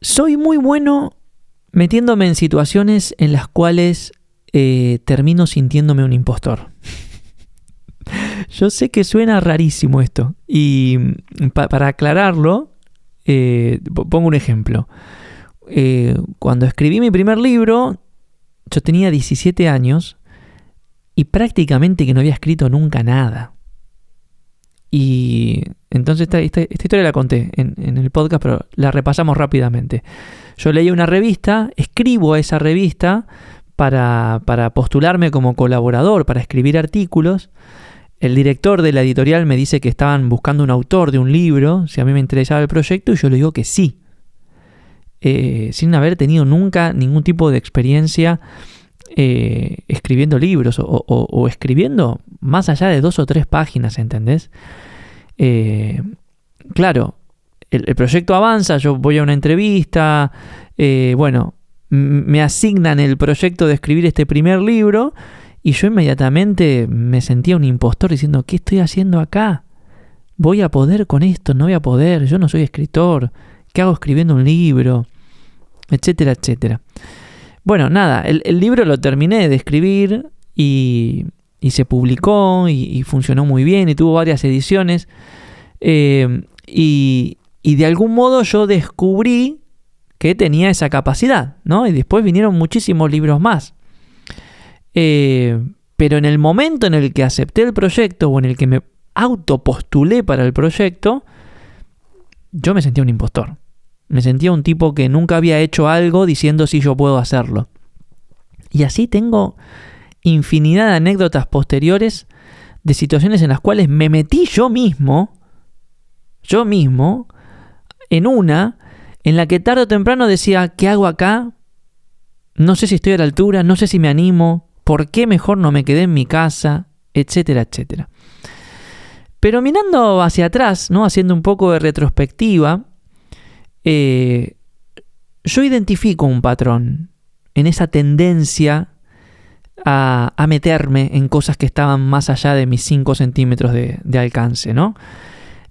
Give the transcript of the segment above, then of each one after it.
Soy muy bueno metiéndome en situaciones en las cuales termino sintiéndome un impostor. Yo sé que suena rarísimo esto. Y para aclararlo, pongo un ejemplo. Cuando escribí mi primer libro, yo tenía 17 años y prácticamente que no había escrito nunca nada. Y entonces esta historia la conté en el podcast, pero la repasamos rápidamente. Yo leí una revista, escribo a esa revista para postularme como colaborador, para escribir artículos. El director de la editorial me dice que estaban buscando un autor de un libro, si a mí me interesaba el proyecto, y yo le digo que sí. Sin haber tenido nunca ningún tipo de experiencia escribiendo libros o escribiendo más allá de 2 o 3 páginas, ¿entendés? Claro, el proyecto avanza, yo voy a una entrevista, me asignan el proyecto de escribir este primer libro y yo inmediatamente me sentía un impostor diciendo, ¿qué estoy haciendo acá? ¿Voy a poder con esto? ¿No voy a poder? Yo no soy escritor. ¿Qué hago escribiendo un libro? Etcétera, etcétera. Bueno, nada, el libro lo terminé de escribir y se publicó y funcionó muy bien y tuvo varias ediciones. Y de algún modo yo descubrí que tenía esa capacidad, ¿no? Y después vinieron muchísimos libros más. Pero en el momento en el que acepté el proyecto o en el que me autopostulé para el proyecto, yo me sentía un impostor. Me sentía un tipo que nunca había hecho algo diciendo si yo puedo hacerlo. Y así tengo infinidad de anécdotas posteriores de situaciones en las cuales me metí yo mismo, en una en la que tarde o temprano decía, ¿qué hago acá? No sé si estoy a la altura, no sé si me animo, ¿por qué mejor no me quedé en mi casa? Etcétera, etcétera. Pero mirando hacia atrás, ¿no? Haciendo un poco de retrospectiva, yo identifico un patrón en esa tendencia a meterme en cosas que estaban más allá de mis 5 centímetros de alcance, ¿no?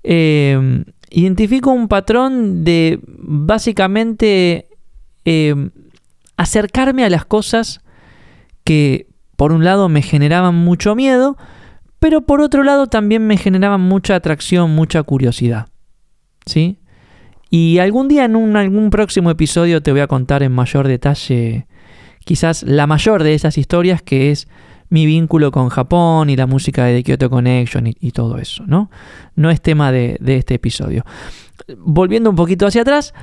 Identifico un patrón de básicamente acercarme a las cosas que por un lado me generaban mucho miedo, pero por otro lado también me generaban mucha atracción, mucha curiosidad, ¿sí? Y algún día en algún próximo episodio te voy a contar en mayor detalle quizás la mayor de esas historias, que es mi vínculo con Japón y la música de The Kyoto Connection y todo eso, ¿no? No es tema de este episodio. Volviendo un poquito hacia atrás,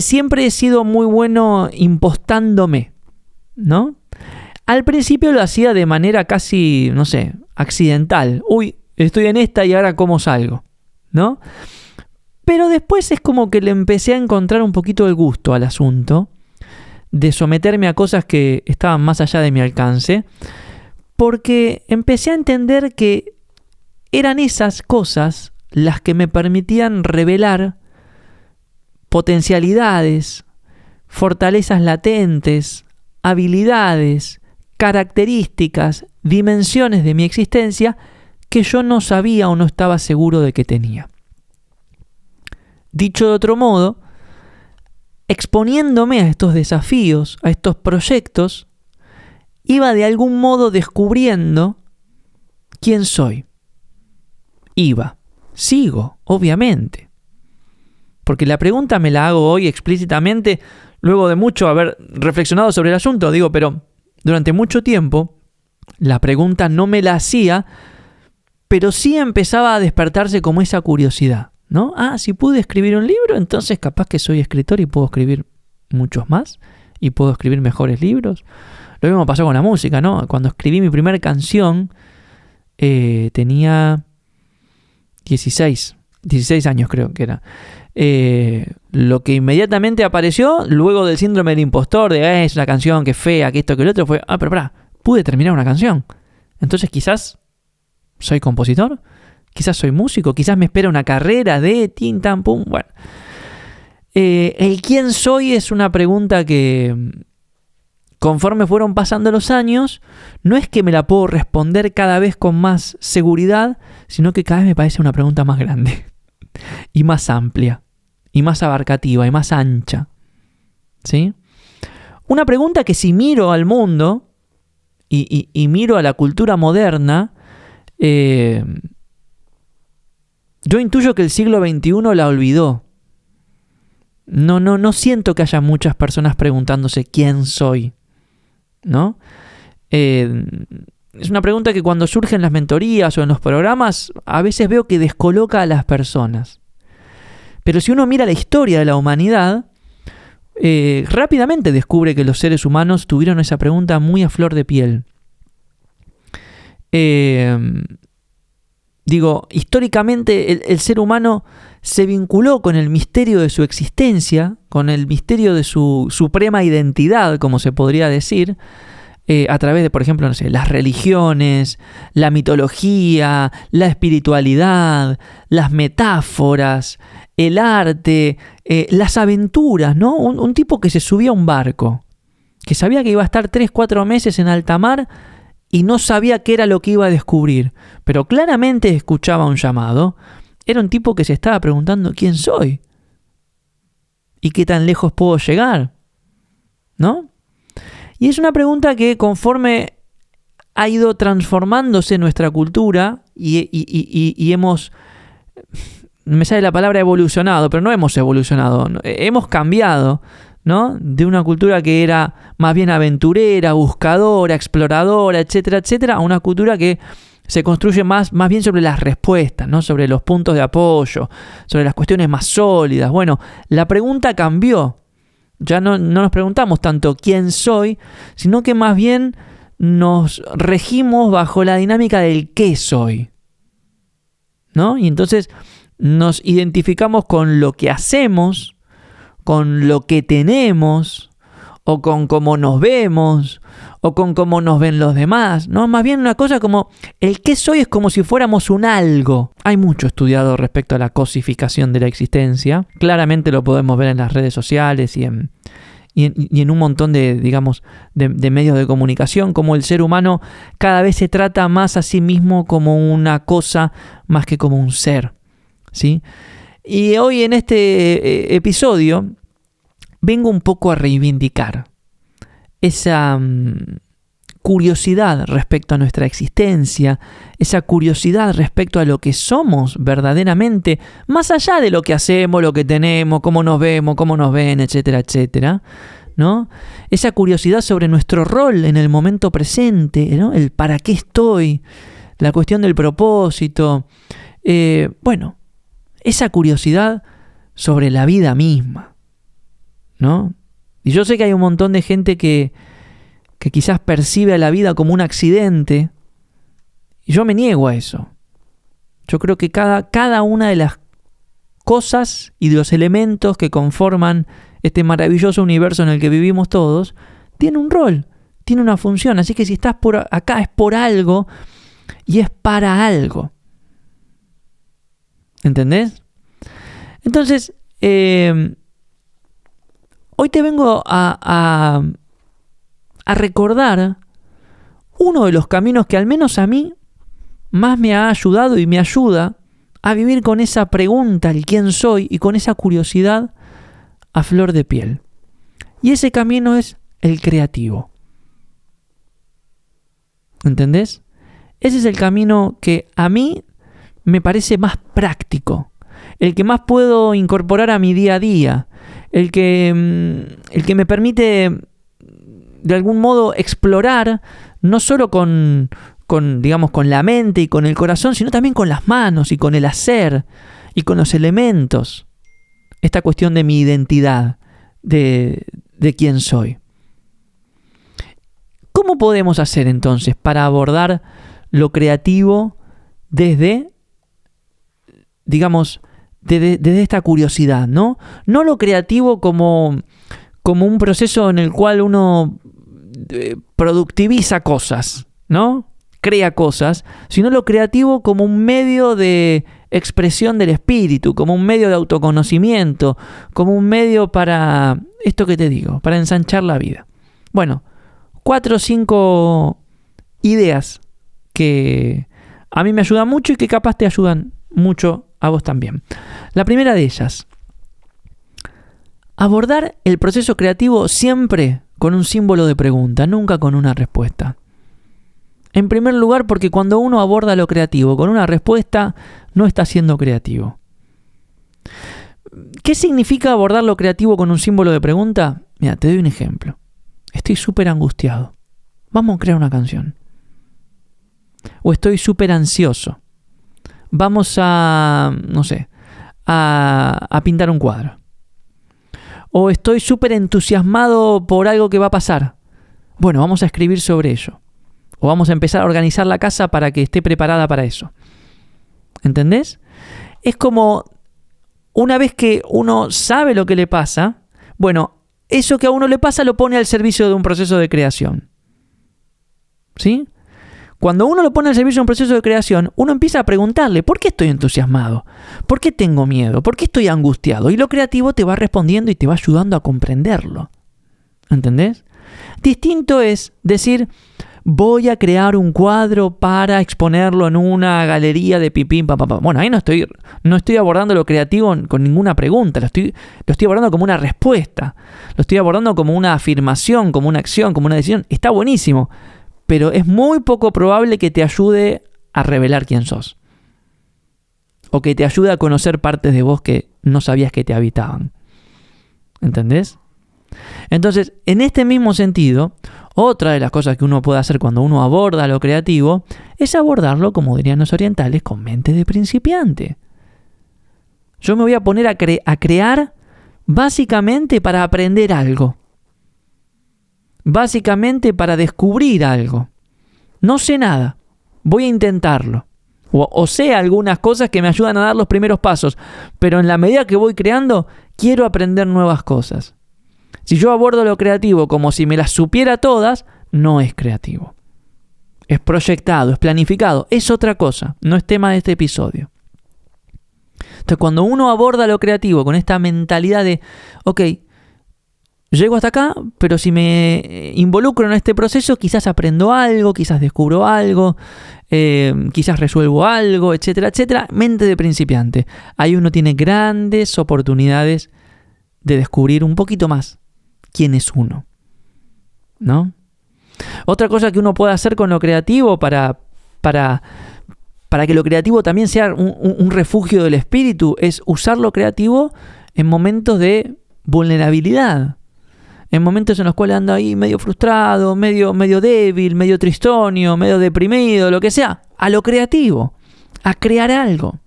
siempre he sido muy bueno impostándome, ¿no? Al principio lo hacía de manera casi, no sé, accidental. Uy, estoy en esta y ahora cómo salgo, ¿no? Pero después es como que le empecé a encontrar un poquito el gusto al asunto de someterme a cosas que estaban más allá de mi alcance, porque empecé a entender que eran esas cosas las que me permitían revelar potencialidades, fortalezas latentes, habilidades, características, dimensiones de mi existencia que yo no sabía o no estaba seguro de que tenía. Dicho de otro modo, exponiéndome a estos desafíos, a estos proyectos, iba de algún modo descubriendo quién soy. Sigo, obviamente. Porque la pregunta me la hago hoy explícitamente, luego de mucho haber reflexionado sobre el asunto, pero durante mucho tiempo la pregunta no me la hacía, pero sí empezaba a despertarse como esa curiosidad, ¿no? Si pude escribir un libro, entonces capaz que soy escritor y puedo escribir muchos más y puedo escribir mejores libros. Lo mismo pasó con la música, ¿no? Cuando escribí mi primera canción tenía 16 años, creo que era. Lo que inmediatamente apareció luego del síndrome del impostor, de es una canción que fea, que esto, que lo otro, fue, pero pará, pude terminar una canción. Entonces quizás soy compositor, quizás soy músico, quizás me espera una carrera de tin, tan, pum. Bueno, el quién soy es una pregunta que, conforme fueron pasando los años, no es que me la puedo responder cada vez con más seguridad, sino que cada vez me parece una pregunta más grande. y más amplia, y más abarcativa, y más ancha. ¿Sí? Una pregunta que si miro al mundo y miro a la cultura moderna, yo intuyo que el siglo XXI la olvidó. No siento que haya muchas personas preguntándose quién soy, ¿no? Es una pregunta que cuando surge en las mentorías o en los programas, a veces veo que descoloca a las personas. Pero si uno mira la historia de la humanidad, rápidamente descubre que los seres humanos tuvieron esa pregunta muy a flor de piel. Históricamente el ser humano se vinculó con el misterio de su existencia, con el misterio de su suprema identidad, como se podría decir, a través de, por ejemplo, las religiones, la mitología, la espiritualidad, las metáforas, el arte, las aventuras, ¿no? Un tipo que se subía a un barco, que sabía que iba a estar 3-4 meses en alta mar y no sabía qué era lo que iba a descubrir, pero claramente escuchaba un llamado. Era un tipo que se estaba preguntando quién soy y qué tan lejos puedo llegar, ¿no? Y es una pregunta que conforme ha ido transformándose nuestra cultura y hemos, me sale la palabra evolucionado, pero no hemos evolucionado, hemos cambiado, ¿no? De una cultura que era más bien aventurera, buscadora, exploradora, etcétera, etcétera, a una cultura que se construye más bien sobre las respuestas, ¿no? Sobre los puntos de apoyo, sobre las cuestiones más sólidas. Bueno, la pregunta cambió. Ya no nos preguntamos tanto quién soy, sino que más bien nos regimos bajo la dinámica del qué soy, ¿no? Y entonces nos identificamos con lo que hacemos, con lo que tenemos, o con cómo nos vemos, o con cómo nos ven los demás, ¿no? Más bien una cosa como, el qué soy es como si fuéramos un algo. Hay mucho estudiado respecto a la cosificación de la existencia. Claramente lo podemos ver en las redes sociales y en un montón de medios de comunicación, como el ser humano cada vez se trata más a sí mismo como una cosa más que como un ser, ¿sí? Y hoy en este episodio vengo un poco a reivindicar esa curiosidad respecto a nuestra existencia, esa curiosidad respecto a lo que somos verdaderamente, más allá de lo que hacemos, lo que tenemos, cómo nos vemos, cómo nos ven, etcétera, etcétera, ¿no? Esa curiosidad sobre nuestro rol en el momento presente, ¿no? El para qué estoy, la cuestión del propósito, esa curiosidad sobre la vida misma, ¿no? Y yo sé que hay un montón de gente que quizás percibe a la vida como un accidente, y yo me niego a eso. Yo creo que cada una de las cosas y de los elementos que conforman este maravilloso universo en el que vivimos todos, tiene un rol, tiene una función. Así que si estás por acá es por algo y es para algo. ¿Entendés? Entonces, hoy te vengo a recordar uno de los caminos que al menos a mí más me ha ayudado y me ayuda a vivir con esa pregunta, el quién soy, y con esa curiosidad a flor de piel. Y ese camino es el creativo. ¿Entendés? Ese es el camino que a mí me parece más práctico, el que más puedo incorporar a mi día a día, el que me permite de algún modo explorar no solo con la mente y con el corazón, sino también con las manos y con el hacer y con los elementos. Esta cuestión de mi identidad, de quién soy. ¿Cómo podemos hacer entonces para abordar lo creativo desde esta curiosidad, ¿no? No lo creativo como un proceso en el cual uno productiviza cosas, ¿no? Crea cosas, sino lo creativo como un medio de expresión del espíritu, como un medio de autoconocimiento, como un medio para esto que te digo, para ensanchar la vida. Bueno, 4 o 5 ideas que a mí me ayudan mucho y que capaz te ayudan mucho a vos también. La primera de ellas, abordar el proceso creativo siempre con un símbolo de pregunta, nunca con una respuesta. En primer lugar, porque cuando uno aborda lo creativo con una respuesta, no está siendo creativo. ¿Qué significa abordar lo creativo con un símbolo de pregunta? Mira, te doy un ejemplo. Estoy súper angustiado. Vamos a crear una canción. O estoy súper ansioso. Vamos a, no sé, a pintar un cuadro. O estoy súper entusiasmado por algo que va a pasar. Bueno, vamos a escribir sobre ello. O vamos a empezar a organizar la casa para que esté preparada para eso. ¿Entendés? Es como una vez que uno sabe lo que le pasa, bueno, eso que a uno le pasa lo pone al servicio de un proceso de creación. ¿Sí? Cuando uno lo pone al servicio de un proceso de creación, uno empieza a preguntarle, ¿por qué estoy entusiasmado? ¿Por qué tengo miedo? ¿Por qué estoy angustiado? Y lo creativo te va respondiendo y te va ayudando a comprenderlo. ¿Entendés? Distinto es decir, voy a crear un cuadro para exponerlo en una galería de pipín, papá. Bueno, ahí no estoy abordando lo creativo con ninguna pregunta, lo estoy abordando como una respuesta, lo estoy abordando como una afirmación, como una acción, como una decisión. Está buenísimo, pero es muy poco probable que te ayude a revelar quién sos. O que te ayude a conocer partes de vos que no sabías que te habitaban. ¿Entendés? Entonces, en este mismo sentido, otra de las cosas que uno puede hacer cuando uno aborda lo creativo es abordarlo, como dirían los orientales, con mente de principiante. Yo me voy a poner a crear básicamente para aprender algo. Básicamente para descubrir algo. No sé nada, voy a intentarlo. O sé algunas cosas que me ayudan a dar los primeros pasos, pero en la medida que voy creando, quiero aprender nuevas cosas. Si yo abordo lo creativo como si me las supiera todas, no es creativo. Es proyectado, es planificado, es otra cosa, no es tema de este episodio. Entonces, cuando uno aborda lo creativo con esta mentalidad de, ok, llego hasta acá, pero si me involucro en este proceso, quizás aprendo algo, quizás descubro algo, quizás resuelvo algo, etcétera, etcétera. Mente de principiante. Ahí uno tiene grandes oportunidades de descubrir un poquito más quién es uno, ¿no? Otra cosa que uno puede hacer con lo creativo para que lo creativo también sea un refugio del espíritu es usar lo creativo en momentos de vulnerabilidad. En momentos en los cuales ando ahí medio frustrado, medio débil, medio tristonio, medio deprimido, lo que sea. A lo creativo, a crear algo.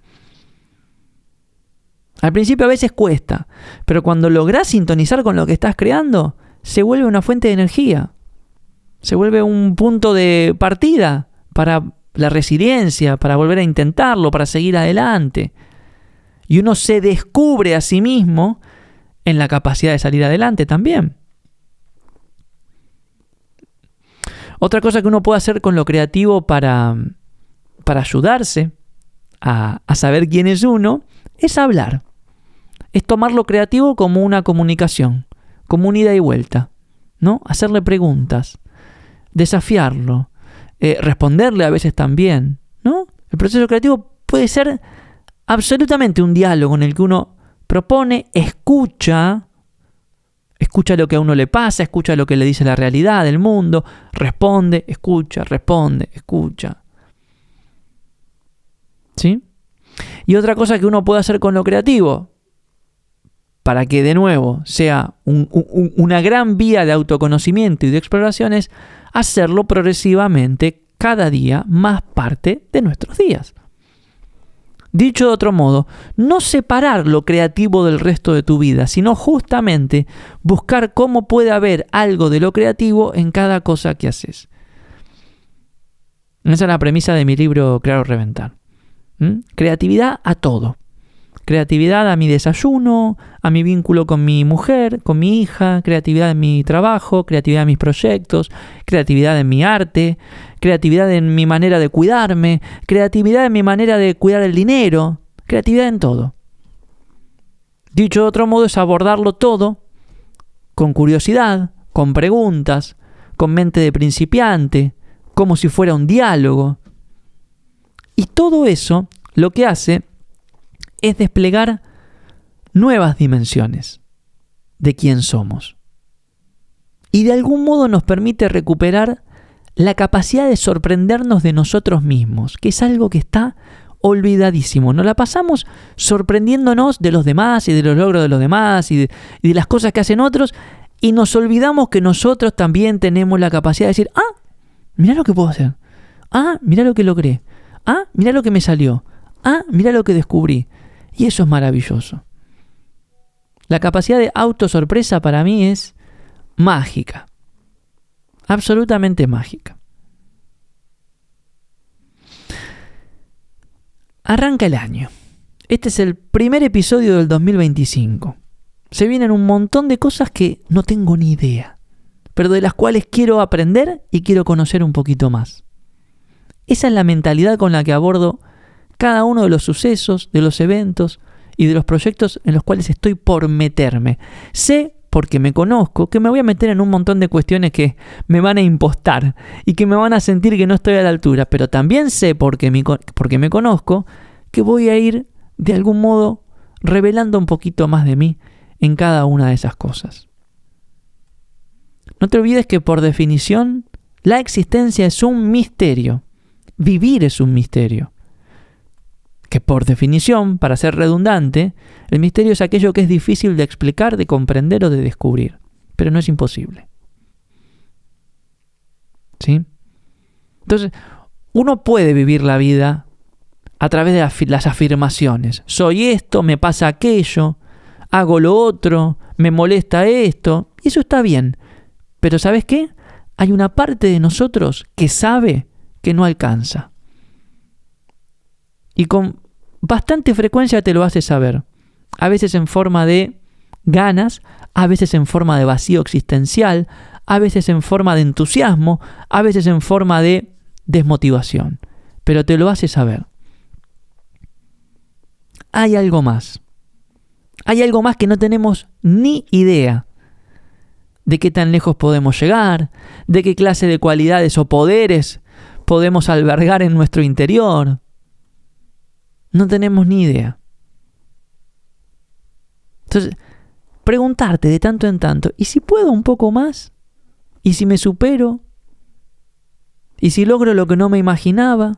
Al principio a veces cuesta, pero cuando lográs sintonizar con lo que estás creando, se vuelve una fuente de energía. Se vuelve un punto de partida para la resiliencia, para volver a intentarlo, para seguir adelante. Y uno se descubre a sí mismo en la capacidad de salir adelante también. Otra cosa que uno puede hacer con lo creativo para ayudarse a saber quién es uno es hablar. Es tomar lo creativo como una comunicación, como un ida y vuelta, ¿no? Hacerle preguntas, desafiarlo, responderle a veces también, ¿no? El proceso creativo puede ser absolutamente un diálogo en el que uno propone, escucha lo que a uno le pasa, escucha lo que le dice la realidad del mundo, responde, escucha, ¿sí? Y otra cosa que uno puede hacer con lo creativo, para que de nuevo sea una gran vía de autoconocimiento y de exploración, es hacerlo progresivamente cada día más parte de nuestros días. Dicho de otro modo, no separar lo creativo del resto de tu vida, sino justamente buscar cómo puede haber algo de lo creativo en cada cosa que haces. Esa es la premisa de mi libro Crear o Reventar. Creatividad a todo. Creatividad a mi desayuno, a mi vínculo con mi mujer, con mi hija, creatividad en mi trabajo, creatividad en mis proyectos, creatividad en mi arte, creatividad en mi manera de cuidarme, creatividad en mi manera de cuidar el dinero, creatividad en todo. Dicho de otro modo, es abordarlo todo con curiosidad, con preguntas, con mente de principiante, como si fuera un diálogo. Y todo eso lo que hace es desplegar nuevas dimensiones de quién somos. Y de algún modo nos permite recuperar la capacidad de sorprendernos de nosotros mismos, que es algo que está olvidadísimo. Nos la pasamos sorprendiéndonos de los demás y de los logros de los demás y de las cosas que hacen otros, y nos olvidamos que nosotros también tenemos la capacidad de decir, mirá lo que puedo hacer, mirá lo que logré, mirá lo que me salió, mirá lo que descubrí. Y eso es maravilloso. La capacidad de autosorpresa para mí es mágica, absolutamente mágica. Arranca el año. Este es el primer episodio del 2025. Se vienen un montón de cosas que no tengo ni idea, pero de las cuales quiero aprender y quiero conocer un poquito más. Esa es la mentalidad con la que abordo cada uno de los sucesos, de los eventos y de los proyectos en los cuales estoy por meterme. Sé, porque me conozco, que me voy a meter en un montón de cuestiones que me van a impostar y que me van a sentir que no estoy a la altura, pero también sé, porque me conozco, que voy a ir de algún modo revelando un poquito más de mí en cada una de esas cosas. No te olvides que por definición la existencia es un misterio, vivir es un misterio. Que por definición, para ser redundante, el misterio es aquello que es difícil de explicar, de comprender o de descubrir, pero no es imposible. ¿Sí? Entonces, uno puede vivir la vida a través de las afirmaciones. Soy esto, me pasa aquello, hago lo otro, me molesta esto, y eso está bien. Pero ¿sabes qué? Hay una parte de nosotros que sabe que no alcanza. Y con bastante frecuencia te lo hace saber. A veces en forma de ganas, a veces en forma de vacío existencial, a veces en forma de entusiasmo, a veces en forma de desmotivación. Pero te lo hace saber. Hay algo más. Hay algo más que no tenemos ni idea de qué tan lejos podemos llegar, de qué clase de cualidades o poderes podemos albergar en nuestro interior. No tenemos ni idea. Entonces, preguntarte de tanto en tanto, ¿y si puedo un poco más? ¿Y si me supero? ¿Y si logro lo que no me imaginaba?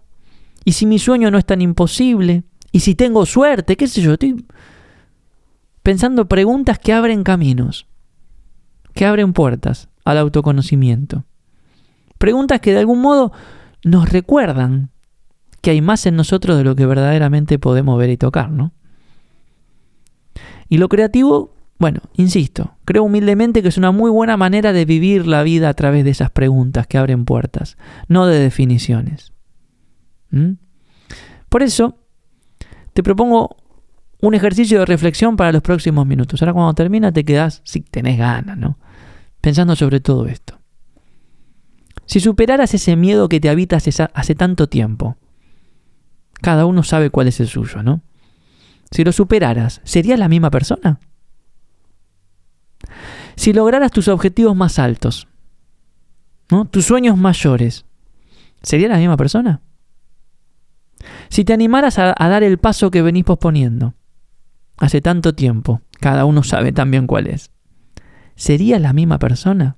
¿Y si mi sueño no es tan imposible? ¿Y si tengo suerte? ¿Qué sé yo? Estoy pensando preguntas que abren caminos, que abren puertas al autoconocimiento. Preguntas que de algún modo nos recuerdan que hay más en nosotros de lo que verdaderamente podemos ver y tocar, ¿no? Y lo creativo, bueno, insisto, creo humildemente que es una muy buena manera de vivir la vida a través de esas preguntas que abren puertas, no de definiciones. Por eso, te propongo un ejercicio de reflexión para los próximos minutos. Ahora cuando termina te quedás, si tenés ganas, ¿no?, pensando sobre todo esto. Si superaras ese miedo que te habita hace tanto tiempo, cada uno sabe cuál es el suyo, ¿no? Si lo superaras, ¿serías la misma persona? Si lograras tus objetivos más altos, ¿no?, tus sueños mayores, ¿serías la misma persona? Si te animaras a dar el paso que venís posponiendo hace tanto tiempo, cada uno sabe también cuál es, ¿serías la misma persona?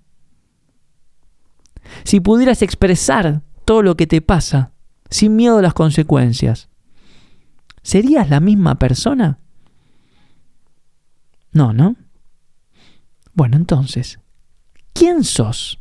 Si pudieras expresar todo lo que te pasa sin miedo a las consecuencias, ¿serías la misma persona? No. Bueno, entonces, ¿quién sos?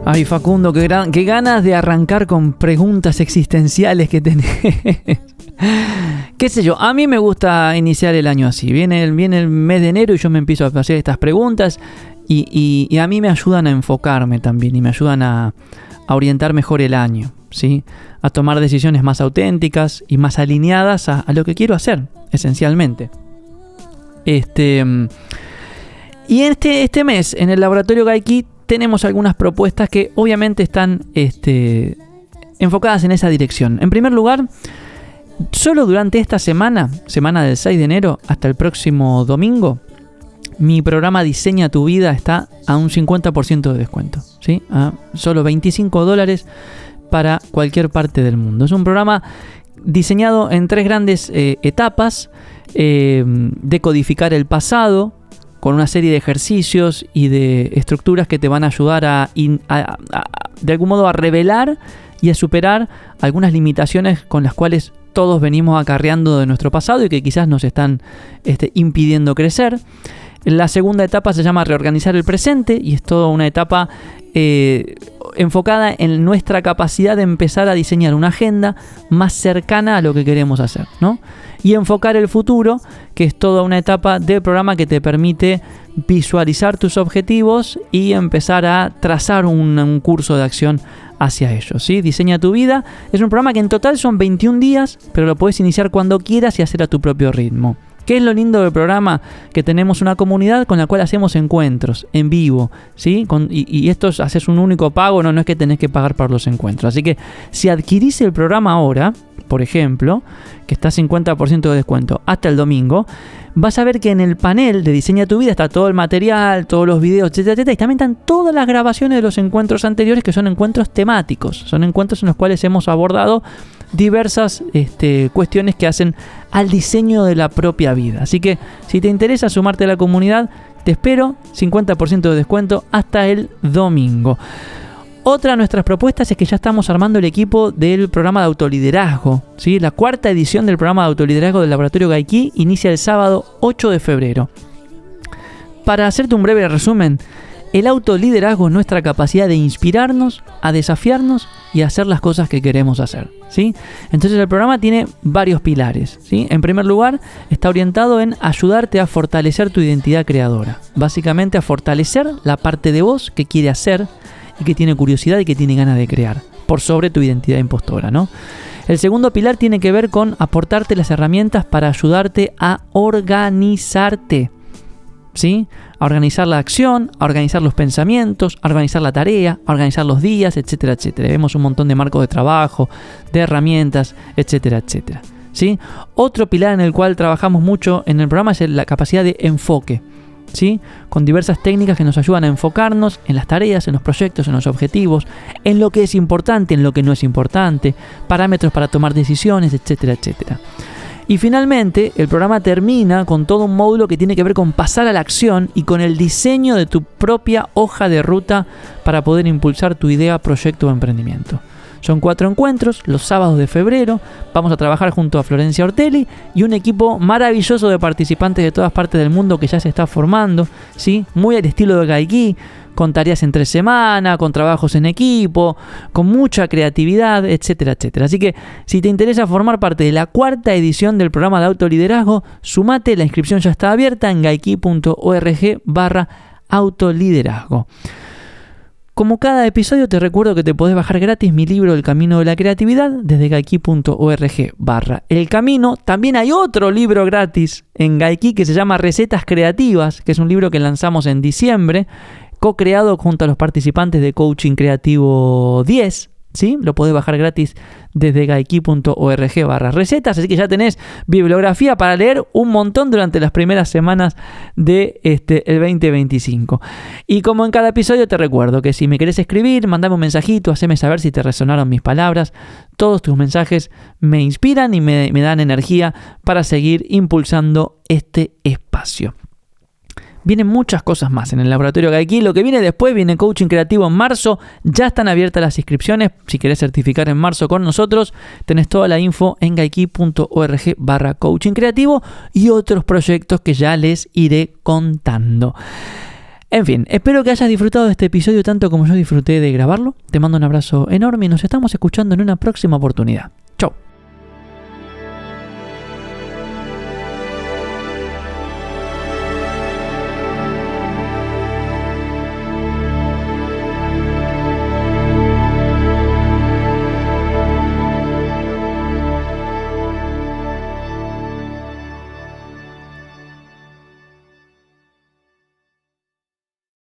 Ay, Facundo, qué ganas de arrancar con preguntas existenciales que tenés. Qué sé yo, a mí me gusta iniciar el año así. Viene el mes de enero y yo me empiezo a hacer estas preguntas y a mí me ayudan a enfocarme también y me ayudan a orientar mejor el año, ¿sí? A tomar decisiones más auténticas y más alineadas a lo que quiero hacer, esencialmente. Y este mes, en el Laboratorio Gaiky, tenemos algunas propuestas que obviamente están enfocadas en esa dirección. En primer lugar, solo durante esta semana del 6 de enero hasta el próximo domingo, mi programa Diseña tu Vida está a un 50% de descuento, ¿sí? A solo $25 para cualquier parte del mundo. Es un programa diseñado en 3 grandes etapas: decodificar el pasado, con una serie de ejercicios y de estructuras que te van a ayudar de algún modo a revelar y a superar algunas limitaciones con las cuales todos venimos acarreando de nuestro pasado y que quizás nos están impidiendo crecer. La segunda etapa se llama reorganizar el presente, y es toda una etapa enfocada en nuestra capacidad de empezar a diseñar una agenda más cercana a lo que queremos hacer, ¿no? Y enfocar el futuro, que es toda una etapa del programa que te permite visualizar tus objetivos y empezar a trazar un curso de acción hacia ellos, ¿sí? Diseña tu Vida es un programa que en total son 21 días, pero lo puedes iniciar cuando quieras y hacer a tu propio ritmo. ¿Qué es lo lindo del programa? Que tenemos una comunidad con la cual hacemos encuentros en vivo, ¿sí? Y esto haces un único pago, no es que tenés que pagar por los encuentros. Así que si adquirís el programa ahora, por ejemplo, que está 50% de descuento hasta el domingo, vas a ver que en el panel de Diseña tu Vida está todo el material, todos los videos, etcétera, etcétera, y también están todas las grabaciones de los encuentros anteriores, que son encuentros temáticos. Son encuentros en los cuales hemos abordado diversas cuestiones que hacen al diseño de la propia vida. Así que si te interesa sumarte a la comunidad, te espero, 50% de descuento hasta el domingo. Otra de nuestras propuestas es que ya estamos armando el equipo del programa de autoliderazgo, ¿sí? La 4ª edición del programa de autoliderazgo del Laboratorio Gaiky inicia el sábado 8 de febrero. Para hacerte un breve resumen, el autoliderazgo es nuestra capacidad de inspirarnos, a desafiarnos y a hacer las cosas que queremos hacer, ¿sí? Entonces el programa tiene varios pilares, ¿sí? En primer lugar, está orientado en ayudarte a fortalecer tu identidad creadora. Básicamente a fortalecer la parte de vos que quiere hacer y que tiene curiosidad y que tiene ganas de crear, por sobre tu identidad impostora, ¿no? El segundo pilar tiene que ver con aportarte las herramientas para ayudarte a organizarte, ¿sí? A organizar la acción, a organizar los pensamientos, a organizar la tarea, a organizar los días, etcétera, etcétera. Vemos un montón de marcos de trabajo, de herramientas, etcétera, etcétera, ¿sí? Otro pilar en el cual trabajamos mucho en el programa es la capacidad de enfoque, ¿sí? Con diversas técnicas que nos ayudan a enfocarnos en las tareas, en los proyectos, en los objetivos, en lo que es importante, en lo que no es importante, parámetros para tomar decisiones, etcétera, etcétera. Y finalmente, el programa termina con todo un módulo que tiene que ver con pasar a la acción y con el diseño de tu propia hoja de ruta para poder impulsar tu idea, proyecto o emprendimiento. Son 4 encuentros, los sábados de febrero. Vamos a trabajar junto a Florencia Ortelli y un equipo maravilloso de participantes de todas partes del mundo que ya se está formando, ¿sí? Muy al estilo de Gaiky, con tareas entre semana, con trabajos en equipo, con mucha creatividad, etcétera, etcétera. Así que si te interesa formar parte de la 4ª edición del programa de autoliderazgo, sumate, la inscripción ya está abierta en gaiky.org/autoliderazgo. Como cada episodio, te recuerdo que te podés bajar gratis mi libro El Camino de la Creatividad desde gaiky.org/El Camino. También hay otro libro gratis en Gaiky que se llama Recetas Creativas, que es un libro que lanzamos en diciembre, co-creado junto a los participantes de Coaching Creativo 10, ¿sí? Lo podés bajar gratis desde gaiky.org/recetas, así que ya tenés bibliografía para leer un montón durante las primeras semanas de el 2025. Y como en cada episodio te recuerdo que si me querés escribir, mandame un mensajito, haceme saber si te resonaron mis palabras. Todos tus mensajes me inspiran y me dan energía para seguir impulsando este espacio. Vienen muchas cosas más en el Laboratorio Gaiky. Lo que viene después, viene Coaching Creativo en marzo. Ya están abiertas las inscripciones. Si querés certificar en marzo con nosotros, tenés toda la info en gaiky.org/coaching creativo y otros proyectos que ya les iré contando. En fin, espero que hayas disfrutado de este episodio tanto como yo disfruté de grabarlo. Te mando un abrazo enorme y nos estamos escuchando en una próxima oportunidad.